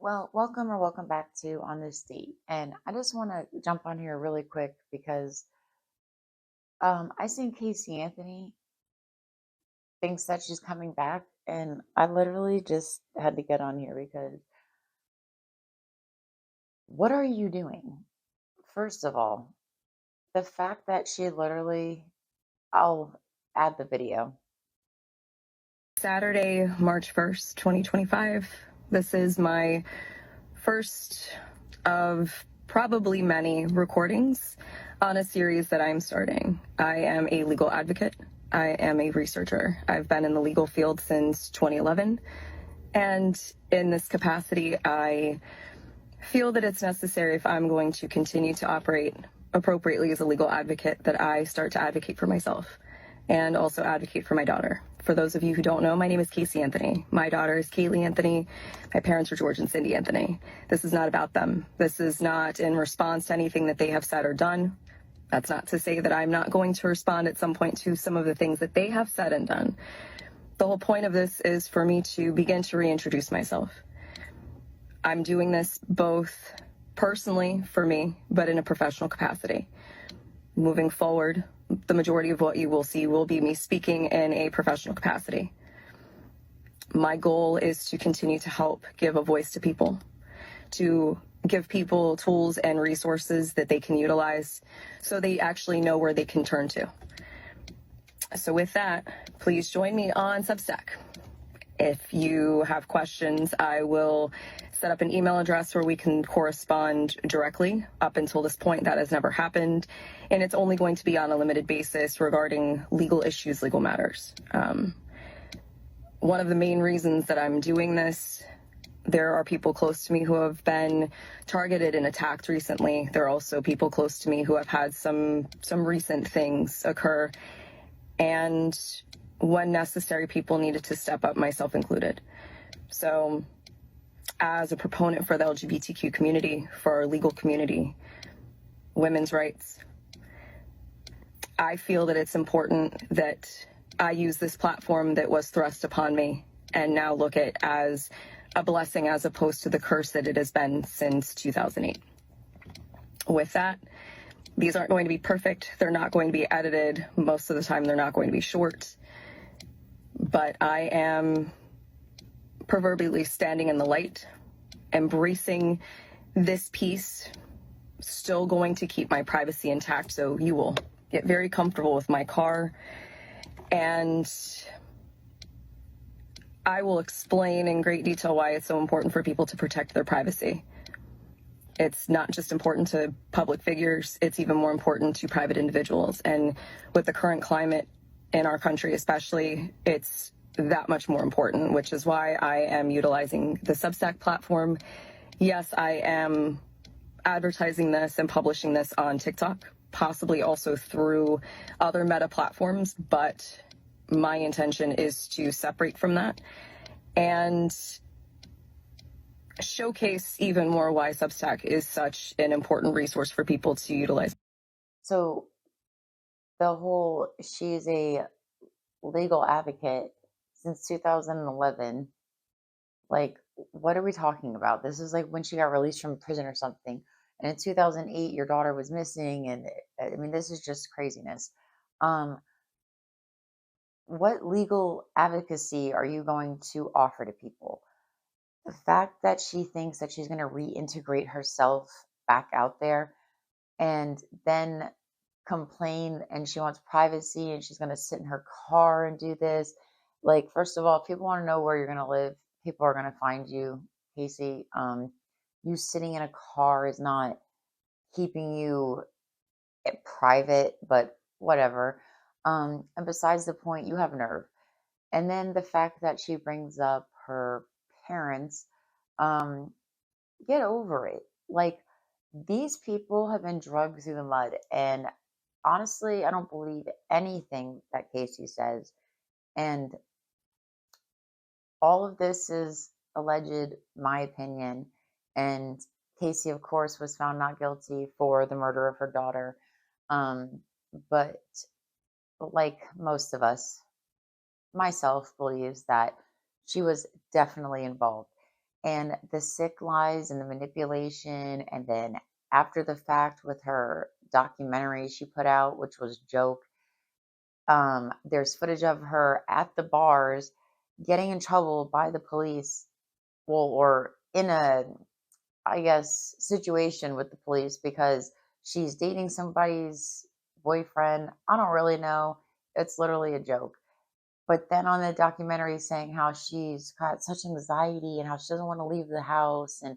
Well, welcome or welcome back to On This Date. And I just want to jump on here really quick because I seen Casey Anthony thinks that she's coming back, and I literally just had to get on here because what are you doing? First of all, the fact that she literally, I'll add the video. Saturday, March 1st, 2025. This is my first of probably many recordings on a series that I'm starting. I am a legal advocate. I am a researcher. I've been in the legal field since 2011. And in this capacity, I feel that it's necessary, if I'm going to continue to operate appropriately as a legal advocate, that I start to advocate for myself and also advocate for my daughter. For those of you who don't know, my name is Casey Anthony. My daughter is Kaylee Anthony. My parents are George and Cindy Anthony. This is not about them. This is not in response to anything that they have said or done. That's not to say that I'm not going to respond at some point to some of the things that they have said and done. The whole point of this is for me to begin to reintroduce myself. I'm doing this both personally for me, but in a professional capacity. Moving forward, the majority of what you will see will be me speaking in a professional capacity. My goal is to continue to help give a voice to people, to give people tools and resources that they can utilize so they actually know where they can turn to. So with that, please join me on Substack. If you have questions, I will set up an email address where we can correspond directly. Up until this point, that has never happened, and it's only going to be on a limited basis regarding legal issues, legal matters. One of the main reasons that I'm doing this, there are people close to me who have been targeted and attacked recently. There are also people close to me who have had some recent things occur, and when necessary, people needed to step up, myself included. So as a proponent for the LGBTQ community, for our legal community, women's rights, I feel that it's important that I use this platform that was thrust upon me and now look at as a blessing as opposed to the curse that it has been since 2008. With that, these aren't going to be perfect. They're not going to be edited. Most of the time, they're not going to be short. But I am proverbially standing in the light, embracing this piece, still going to keep my privacy intact. So you will get very comfortable with my car, and I will explain in great detail why it's so important for people to protect their privacy. It's not just important to public figures, it's even more important to private individuals. And with the current climate in our country especially, it's that much more important, which is why I am utilizing the Substack platform. Yes, I am advertising this and publishing this on TikTok, possibly also through other meta platforms, but my intention is to separate from that and showcase even more why Substack is such an important resource for people to utilize. So, she's a legal advocate since 2011. Like, what are we talking about? This is like when she got released from prison or something. And in 2008, your daughter was missing. And I mean, this is just craziness. Um, what legal advocacy are you going to offer to people? The fact that she thinks that she's going to reintegrate herself back out there and then complain and she wants privacy and she's going to sit in her car and do this. Like, first of all, if people want to know where you're going to live, people are going to find you, Casey. You sitting in a car is not keeping you private, but whatever. And besides the point, you have nerve. And then the fact that she brings up her parents, um, get over it. Like, these people have been drugged through the mud. And honestly, I don't believe anything that Casey says. And all of this is alleged, my opinion. And Casey, of course, was found not guilty for the murder of her daughter. Um, but like most of us, myself believes that she was definitely involved. And the sick lies and the manipulation, and then after the fact with her documentary she put out, which was joke, there's footage of her at the bars getting in trouble by the police, well, or in a, I guess, situation with the police because she's dating somebody's boyfriend. I don't really know. It's literally a joke. But then on the documentary saying how she's got such anxiety and how she doesn't want to leave the house, and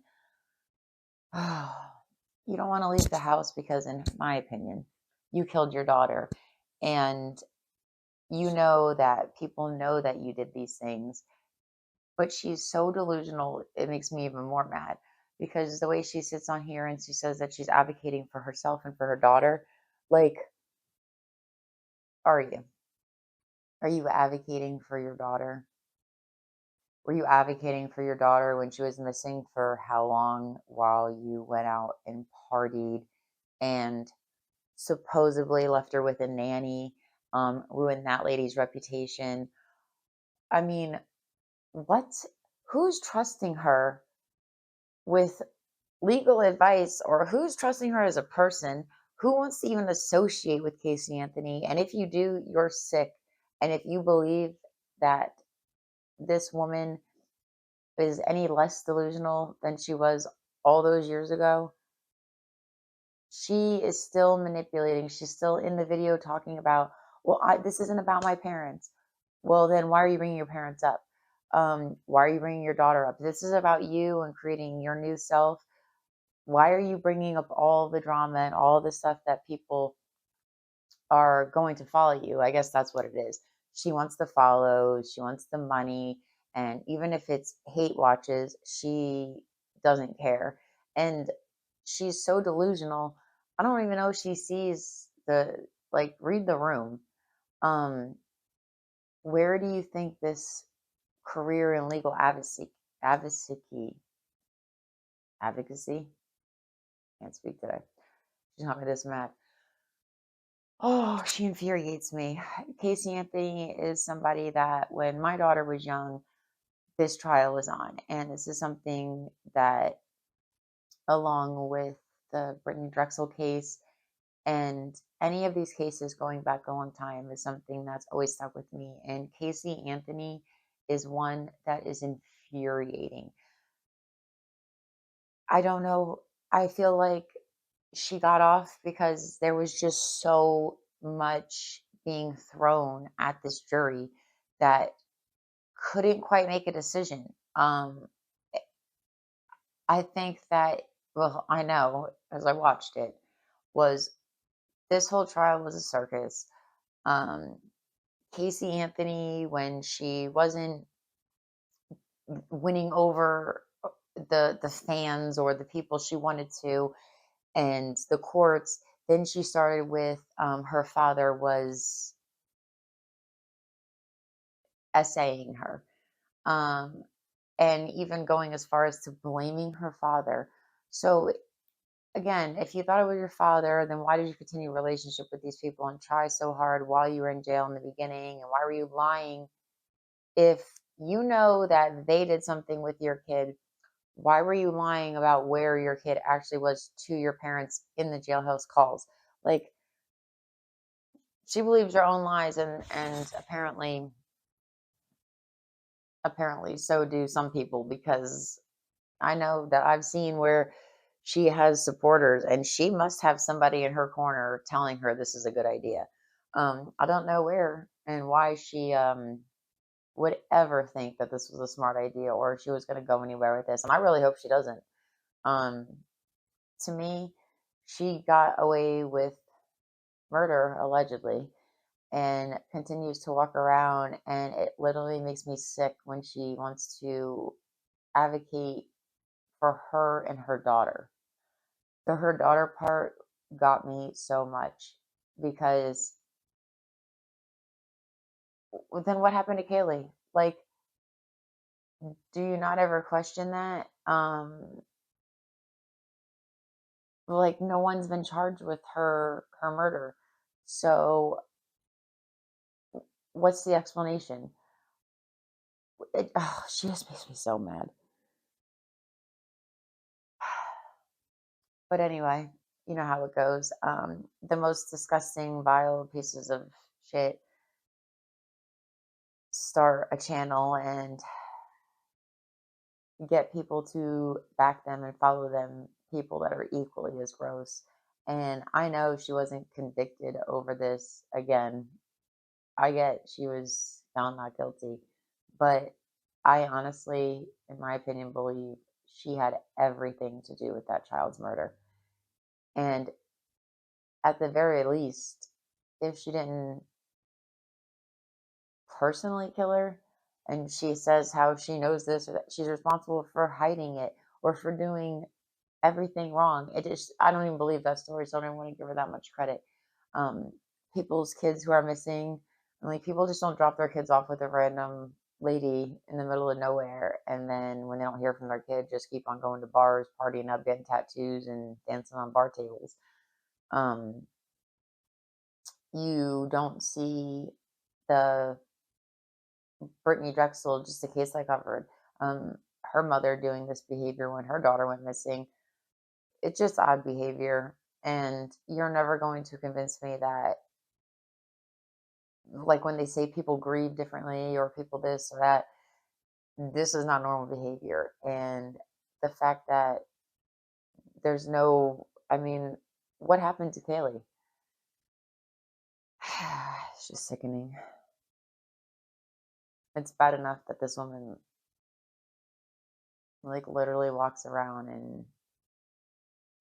you don't want to leave the house because, in my opinion, you killed your daughter. And you know that people know that you did these things, but she's so delusional. It makes me even more mad because the way she sits on here and she says that she's advocating for herself and for her daughter, like, are you? Are you advocating for your daughter? Were you advocating for your daughter when she was missing for how long while you went out and partied and supposedly left her with a nanny, ruined that lady's reputation? I mean, what? Who's trusting her with legal advice, or who's trusting her as a person? Who wants to even associate with Casey Anthony? And if you do, you're sick. And if you believe that this woman is any less delusional than she was all those years ago, she is still manipulating. She's still in the video talking about, well, this isn't about my parents. Well, then why are you bringing your parents up? Why are you bringing your daughter up? This is about you and creating your new self. Why are you bringing up all the drama and all the stuff that people are going to follow you? I guess that's what it is. She wants the follows, she wants the money, and even if it's hate watches, she doesn't care. And she's so delusional. I don't even know if she sees the, like, read the room. Um, where do you think this career in legal advocacy, advocacy? Can't speak today. She's not me this mad. Oh, she infuriates me. Casey Anthony is somebody that when my daughter was young, this trial was on. And this is something that, along with the Brittany Drexel case and any of these cases going back a long time, is something that's always stuck with me. And Casey Anthony is one that is infuriating. I don't know. I feel like she got off because there was just so much being thrown at this jury that couldn't quite make a decision. I think that, well, I know as I watched it, was this whole trial was a circus. Um, Casey Anthony, when she wasn't winning over the fans or the people she wanted to, and the courts. Then she started with, her father was essaying her, um, and even going as far as to blaming her father. So again, if you thought it was your father, then why did you continue a relationship with these people and try so hard while you were in jail in the beginning? And why were you lying? If you know that they did something with your kid, why were you lying about where your kid actually was to your parents in the jailhouse calls? Like, she believes her own lies, and apparently so do some people, because I know that I've seen where she has supporters and she must have somebody in her corner telling her this is a good idea. I don't know where and why she would ever think that this was a smart idea or she was going to go anywhere with this, and I really hope she doesn't. um to me, she got away with murder allegedly and continues to walk around, and it literally makes me sick when she wants to advocate for her and her daughter. The her daughter part got me so much because, well, then what happened to Kaylee? Like, do you not ever question that? Like, no one's been charged with her murder. So what's the explanation? She just makes me so mad. But anyway, you know how it goes. The most disgusting, vile pieces of shit start a channel and get people to back them and follow them, people that are equally as gross. And I know she wasn't convicted over this again. I get she was found not guilty, but I honestly, in my opinion, believe she had everything to do with that child's murder. And at the very least, if she didn't personally kill her, and she says how she knows this or that she's responsible for hiding it or for doing everything wrong. It is, I don't even believe that story, so I don't want to give her that much credit. Um, People's kids who are missing, like people just don't drop their kids off with a random lady in the middle of nowhere, and then when they don't hear from their kid, just keep on going to bars, partying up, getting tattoos, and dancing on bar tables. Um, you don't see the Brittany Drexel, just a case I covered. Her mother doing this behavior when her daughter went missing. It's just odd behavior. And you're never going to convince me that, like when they say people grieve differently or people this or that, this is not normal behavior. And the fact that there's no, I mean, what happened to Kaylee? It's just sickening. It's bad enough that this woman, like, literally walks around and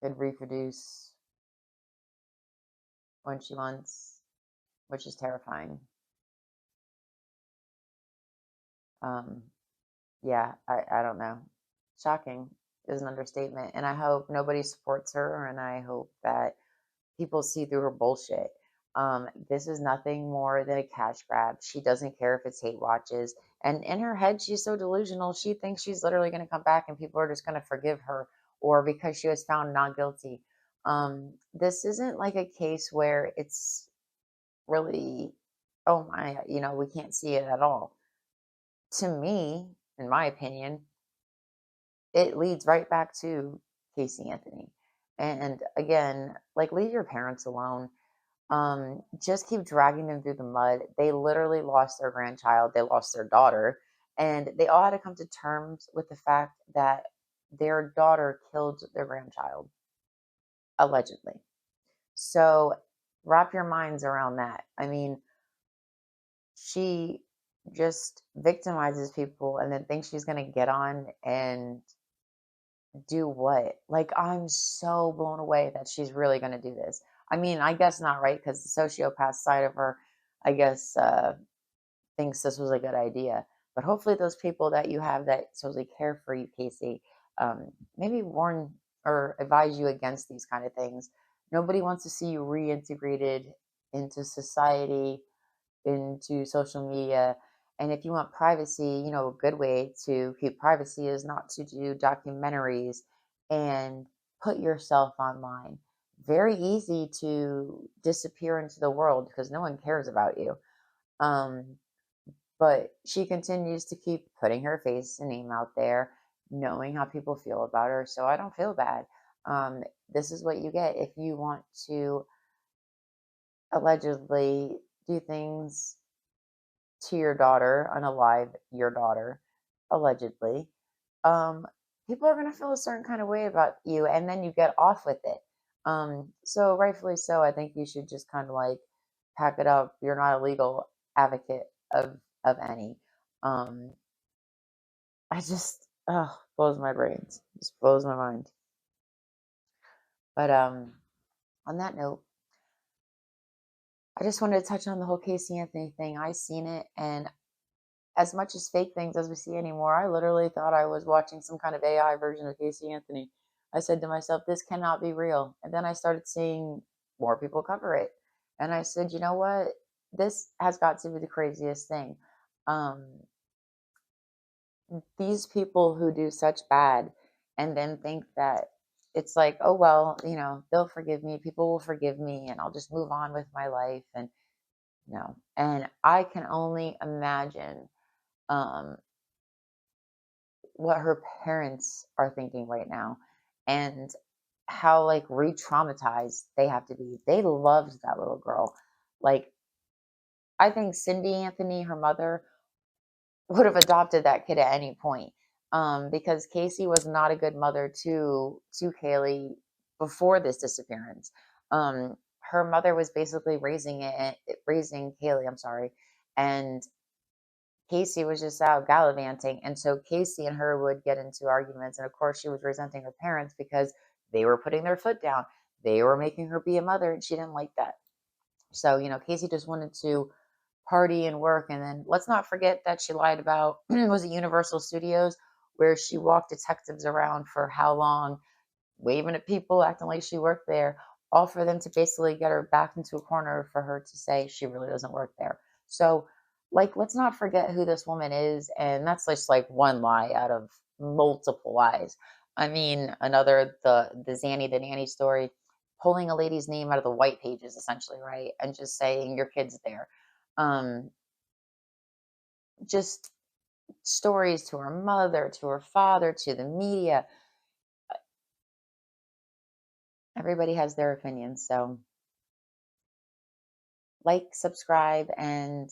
could reproduce when she wants, which is terrifying. Um, yeah, I don't know. Shocking is an understatement. And I hope nobody supports her, and I hope that people see through her bullshit. This is nothing more than a cash grab. She doesn't care if it's hate watches. And in her head, she's so delusional. She thinks she's literally going to come back and people are just going to forgive her or because she was found not guilty. This isn't like a case where it's really, oh my, we can't see it at all. To me, in my opinion, it leads right back to Casey Anthony. And again, like, leave your parents alone. Just keep dragging them through the mud. They literally lost their grandchild, they lost their daughter, and they all had to come to terms with the fact that their daughter killed their grandchild, allegedly. So wrap your minds around that. I mean, she just victimizes people and then thinks she's going to get on and do what? Like, I'm so blown away that she's really going to do this. I mean, I guess not, right? Because the sociopath side of her, I guess, thinks this was a good idea. But hopefully, those people that you have that supposedly care for you, Casey, maybe warn or advise you against these kind of things. Nobody wants to see you reintegrated into society, into social media. And if you want privacy, a good way to keep privacy is not to do documentaries and put yourself online. Very easy to disappear into the world because no one cares about you. Um, but she continues to keep putting her face and name out there, knowing how people feel about her. So I don't feel bad. This is what you get if you want to allegedly do things to your daughter, unalive your daughter, allegedly, um, people are going to feel a certain kind of way about you, and then you get off with it. So rightfully so, I think you should just kind of like pack it up. You're not a legal advocate of any. Um, I just, blows my brains, just blows my mind. But on that note, I just wanted to touch on the whole Casey Anthony thing. I seen it, and as much as fake things as we see anymore, I literally thought I was watching some kind of AI version of Casey Anthony. I said to myself, this cannot be real. And then I started seeing more people cover it. And I said, you know what? This has got to be the craziest thing. Um, these people who do such bad and then think that it's like, oh, well, they'll forgive me. People will forgive me and I'll just move on with my life. And no. And I can only imagine um, what her parents are thinking right now. And how like re-traumatized they have to be. They loved that little girl. Like, I think Cindy Anthony, her mother, would have adopted that kid at any point. Because Casey was not a good mother to Kaylee before this disappearance. Her mother was basically raising Kaylee, I'm sorry, and Casey was just out gallivanting. And so Casey and her would get into arguments. And of course, she was resenting her parents because they were putting their foot down. They were making her be a mother, and she didn't like that. So, Casey just wanted to party and work. And then let's not forget that she lied about, was it Universal Studios, where she walked detectives around for how long, waving at people, acting like she worked there, all for them to basically get her back into a corner for her to say she really doesn't work there. So, like, let's not forget who this woman is. And that's just like one lie out of multiple lies. I mean, another, the Zanny the Nanny story, pulling a lady's name out of the white pages, essentially, right? And just saying your kid's there. Um, just stories to her mother, to her father, to the media. Everybody has their opinions. So, like, subscribe, and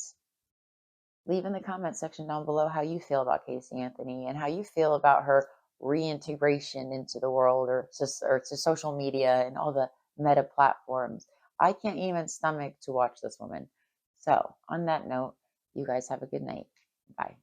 leave in the comment section down below how you feel about Casey Anthony and how you feel about her reintegration into the world, or to social media and all the meta platforms. I can't even stomach to watch this woman. So, on that note, you guys have a good night. Bye.